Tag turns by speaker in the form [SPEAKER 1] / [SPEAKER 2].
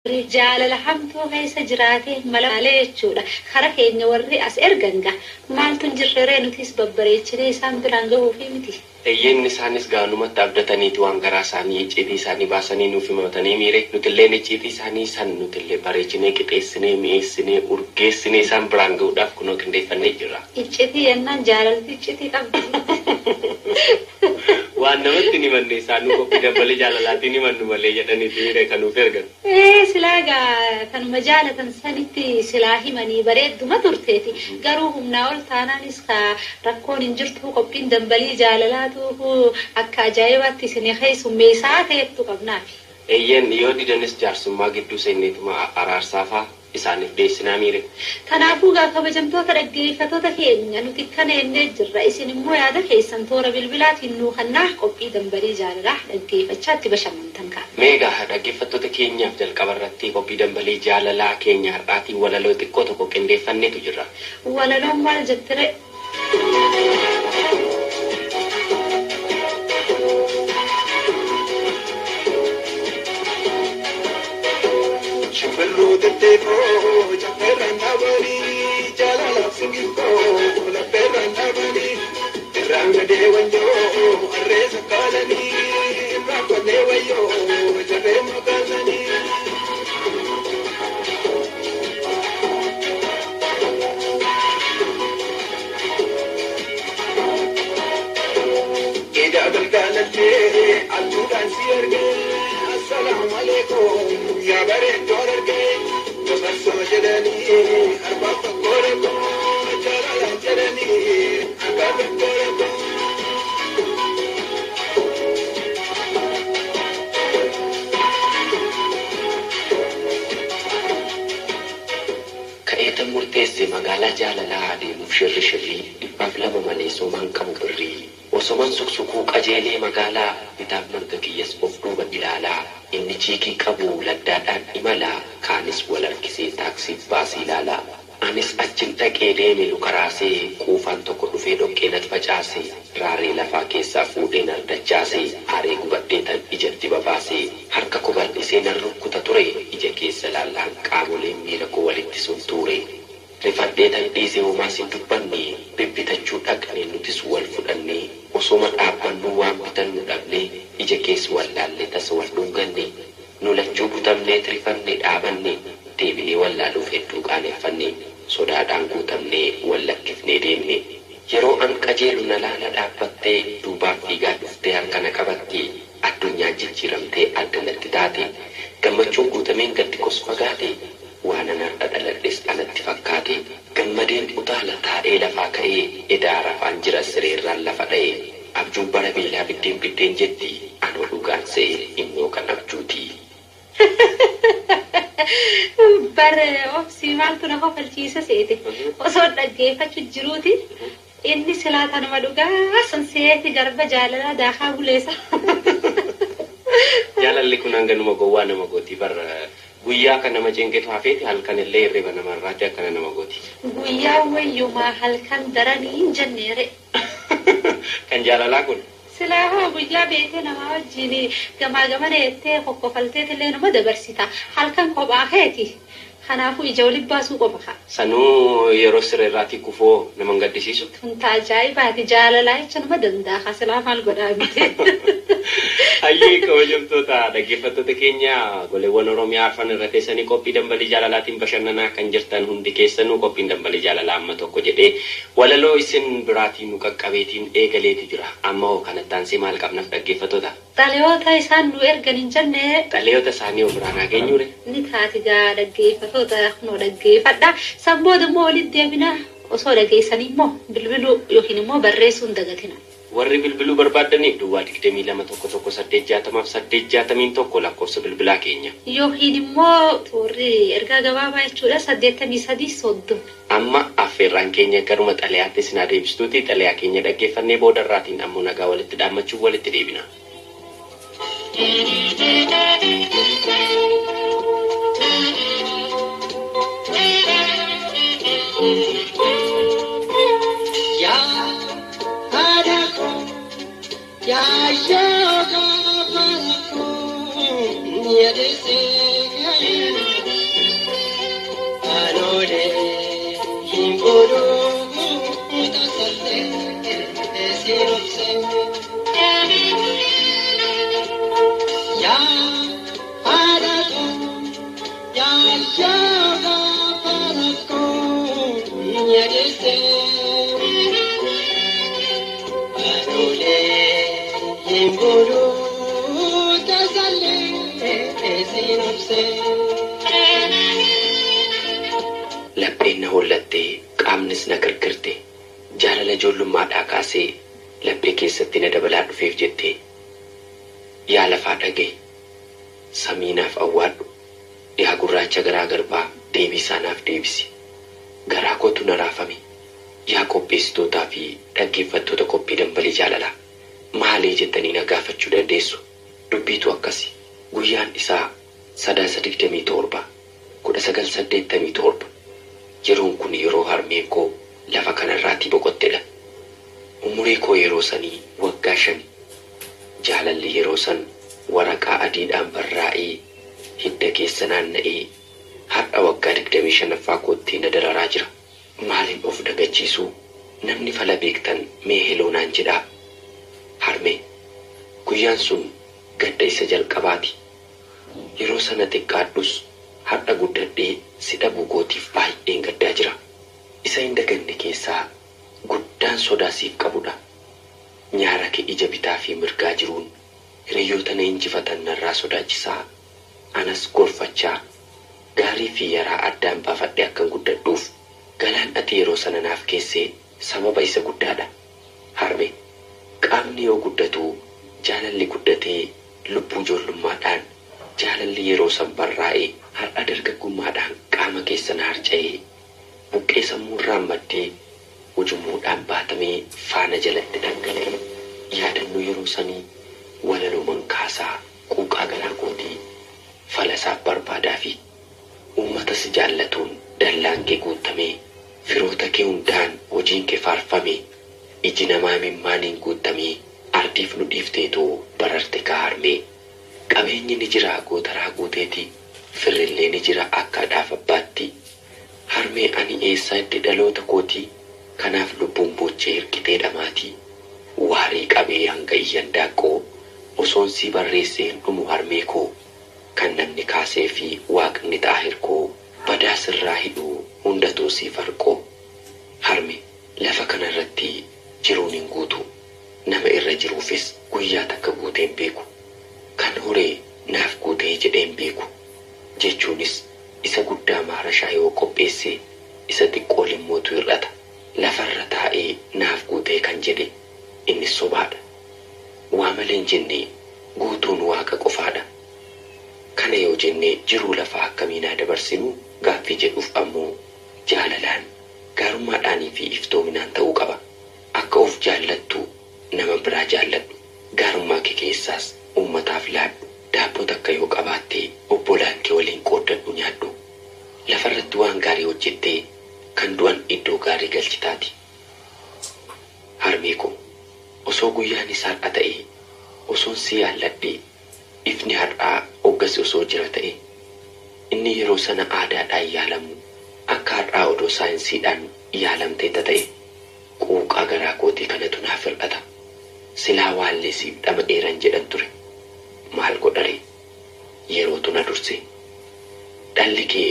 [SPEAKER 1] رجال لحمتو غيس جراته ملالي تشولا خركي إني وري أس إرجنجا مال تنجررين وتيس ببريتشري سام برانجو في متي
[SPEAKER 2] Eyyen isaanis gaanumatti abdataniiti waan garaa isaanii icciitii isaanii baasanii nuuf himatanii miire nutillee icciitii isaanii san nutillee bareechinee qixeessinee mi'eessinee urgeessinee isaan biraan ga'uudhaaf kunoo qindeeffannee jirra.
[SPEAKER 1] Icciitii yennaan jaalalti icciitii qabdi.
[SPEAKER 2] Waan namatti ni manne isaan nu qophii dabbalee jaalalaatiin ni mannu malee jedhaniiti miire kan nuuf ergan.
[SPEAKER 1] Silaagaa kanuma jaalatan sanitti silaa himanii bareedduma turteeti garuu humnaa ol taanaanis rakkoon hin jirtu qophiin dambalii jaalalaatu akka ajaa'ibaatti isin keessummeessaa ta'etu qabnaafi.
[SPEAKER 2] Eyyen yoo didanis jaarsummaa gidduu seenneetuma araarsaafaa isaaniif dhiyeessinaa miire.
[SPEAKER 1] Kanaafuu kabajamtoota dhaggeeffattoota keenya nuti kana ennee jirra isin immoo yaada keessan toora bilbilaatiin nuu kannaa qophii dambalii jaalalaa dhaggeeffachaatti bashannantan ka'a.
[SPEAKER 2] Meegaa dhaggeeffattoota keenyaaf jalqaba irratti qophii dambalii jaalalaa keenya har'aatiin walaloo xiqqoo tokko qindeeffanneetu jirra.
[SPEAKER 1] Walaloon maal jettire?
[SPEAKER 3] Shubbiru teteko, chapera nabani, jalala singiko, la perra nabani, ranga dewanyo, arreza kalani, ranga dewayo, jare makalani. Ida galgalante, aludan sierge, assalamu alaikum, ya bare dorge, tabasso jedani, arba korego, jalala jedani, arba korego.
[SPEAKER 2] Ka'eeta murteesse magaalaa jaalalaa adeemuuf shirri dhibbaaf lama malee soomaan qabu birrii. Osoman suksukuu qajeelee magaalaa bitaaf mirga kiyyas of duuba ilaalaa. Inni ciikii qabu laddaadhaan imalaa kaanis wal harkisee taaksiif baasii ilaalaa. Anis achin dhaqee deeme lukaraasee quufaan tokko dhufee dhoqqee natti facaasee raaree lafaa keessaa fuudhee nardachaasee aaree gubadhee tan ijatti babaasee harka kubadhisee nan rukkuta ture ija keessa laallaan qaamoleen miila koo walitti suntuure. Rifadhee tan dhiisee homaa sin dubbanne bibbitachuu dhaqnee nutis wal fudhanne osoma dhaabbannu waan bitannu dhabne ija keessa wal laallee tasa wal dhunganne nu lachuu butamnee rifanne dhaabanne deebinee wal laaluuf hedduu qaaneffanne sodaadhaan guutamnee wal lakkifnee deemne yeroo an qajeelu na laala dhaabbattee duubaan fiigaa dhuftee harkana qabattee addunyaan jijjiiramtee addanatti taate gammachuun guutameen gatti kos fagaate waan anarra dhaladhes anatti fakkaate gammadeen utaala taa'ee lafaa ka'ee edaa rafaan jira sireerraan lafa dha'ee abjuun bara beelaa biddeen jetti anoo dhugaan se'e immoo kan abjuuti.
[SPEAKER 1] Bare obsi maaltu na kofalchiisa seete osoo dhaggeeffachuu jiruuti inni silaa tanuma dhugaa san seeti garba jaalalaa daakaa buleessa.
[SPEAKER 2] Jaalalli kun hanganuma gowwaa nama gooti bara guyyaa kan nama ceenqetu hafeeti halkan illee hirriba namarraatti akkana nama gooti.
[SPEAKER 1] Guyyaa wayyumaa halkan daranii hin jenneere.
[SPEAKER 2] Kan jaalalaa kun.
[SPEAKER 1] Silaa guyyaa beekee nama wajjin gamaa gamana jettee kokkofalteet illee nama dabarsita halkan kophaa keeti. Kanaafuu ija waliin baasuu qofa.
[SPEAKER 2] Sanuu yeroo sireerraatii kufoo nama gaddisiisu.
[SPEAKER 1] Tunta ajaa'ibaati jaalalaa jecha nama danda'a silaa maal godhaa miti.
[SPEAKER 2] Hayyee kabajamtoota dhaggeeffattoota keenya goleewwan Oromiyaa afaan irra teessanii qophii dambalii jaalalaatiin bashannanaa kan jirtan hundi keessanuu qophiin dambalii jaalalaa amma tokko jedhee walaloo isin biraatiin nu qaqqabeetiin eegaleeti jira. Amma hoo kanattaan maal qabnaaf dhaggeeffattoota?
[SPEAKER 1] Xalayoota isaan nu ergan hin jenne.
[SPEAKER 2] Xalayoota isaanii of biraan haa geenyuure.
[SPEAKER 1] Ni taati gaa dhaggeeffattoota kunoo dhaggeeffadha. Sammooda immoo walitti deebina osoo dhageessanii immoo bilbiluu yookiin immoo barreessuu hin dagatina.
[SPEAKER 2] Warri bilbiluu barbaadaniif duwwaa 22 lakkoofsa bilbilaa keenya.
[SPEAKER 1] Yookiin immoo warri ergaa gabaabaa jechuudha 83
[SPEAKER 2] Amma affeerraan keenya garuma xalayaatti isin adeemsistuuti xalayaa keenya dhaggeeffannee boodarraatiin ammoo nagaa walitti dhaammachuuf walitti deebina.
[SPEAKER 3] Ya yoga paraku yadise
[SPEAKER 2] lapheen na hollattee qaamnis na gargarte jaalala ijoollummaadhaa kaasee laphee keessatti na dabalaa dhufeef jettee yaa lafaa dhagee samiinaaf awwaadhu yaa gurraacha garaa garbaa deebii isaanaaf deebisi garaa kootu na raafame yaa qopheessitootaa fi dhaggeeffattoota qophii dambalii jaalalaa maalee jettanii na gaafachuu dandeessu dubbiitu akkasi guyyaan isaa 3/27 1987 yeroon kun yeroo harmeen koo lafa kanarraatii boqottedha umurii koo yeroo sanii waggaa 5 jaalalli yeroo san waraqaa adiidhaan barraa'ee hidda keessa naanna'ee har'a waggaa 25ffaa kootti na dararaa jira maaliin of dagachiisuu namni fala beektan mee heloonaan jedhaa harmee guyyaan sun gadda isa jalqabaati yeroo sana xiqqaadhus har'a guddadhee si dhabuu kootiif baay'een gaddaa jira isa hin daganne keessaa guddaan sodaa siif qabudha nyaara kee ija bitaa fi mirgaa jiruun hiriyoota na injifatan narraa sodaachisaa anas gorfachaa gaarii fi yaraa addaan baafadhe akkan guddadhuuf galaan ati yeroo sana naaf keessee sababa isa guddaadha harme qaamni yoo guddatu jaalalli guddatee lubbuu ijoollummaadhaan jaalalli yeroo san barraa'ee har'a dargaggummaadhaan qaama keessan harca'ee buqqee sammuurraan maddee ujumuudhaan baatamee faana jalatti dhangala'ee yaadannoo yeroo sanii walaluman kaasaa quuqaa garaa kootii falasaaf barbaadaa fi uummatas jaallatuun dallaan kee guutamee firoota kee hundaan hojiin kee faarfame iji namaa mimmaaniin guutamee ardiif nu dhiifteetoo bararte kaa harmee qabeenyi ni jira gootaraa guuteeti firrillee ni jira akkaadhaaf abbaatti harmee ani eessaa itti dhaloota kootii kanaaf lubbuun boochee hirkitee dhamaatii waarii qabee hanga iyyan daaqqoo osoon si barreessee hin dhumu harmee koo kan namni kaasee fi waaqni xaahir koo badaa sirraa hidhuu hundatuu si farqoo harme lafa kanarratti jiruun hin guutu nama irra jiruufis guyyaa takka guuteen beeku kan horee naaf guutee jedheen beeku jechuunis isa guddaa maarashaa yoo qopheesse isa xiqqoo limmootu hir'ata lafarra taa'ee naaf guutee kan jedhe innis sobaadha waa malee hin jenne guutuun waaqa qofaadha kana yoo jenne jiruu lafaa akkamiinaa dabarsinu gaaffii jedhuuf ammoo jaalalaan gaarummaadhaanii fi iftoominaan ta'uu qaba akka of jaallattu nama biraa jaalladhu gaarummaa kee keessaas uummataaf laadhu daabboo takka yoo qabaattee obbolaan kee waliin qooddadhu nyaadhu lafarratti waan gaarii hojjettee kan du'an iddoo gaarii galchitaati harmee koo osoo guyyaan isaa har'a ta'e osoon si yaalladhee ifni har'aa hoggasi osoo jira ta'e inni yeroo sana aadaadhaan yaalamu akka har'aa odoo saayinsiidhaan yaalamtee ta'e quuqaa garaa kootii kanatu naaf hir'ata silaa waallee siif dhama'eeran jedhan ture maal godhare yerootu na durse dhalli kee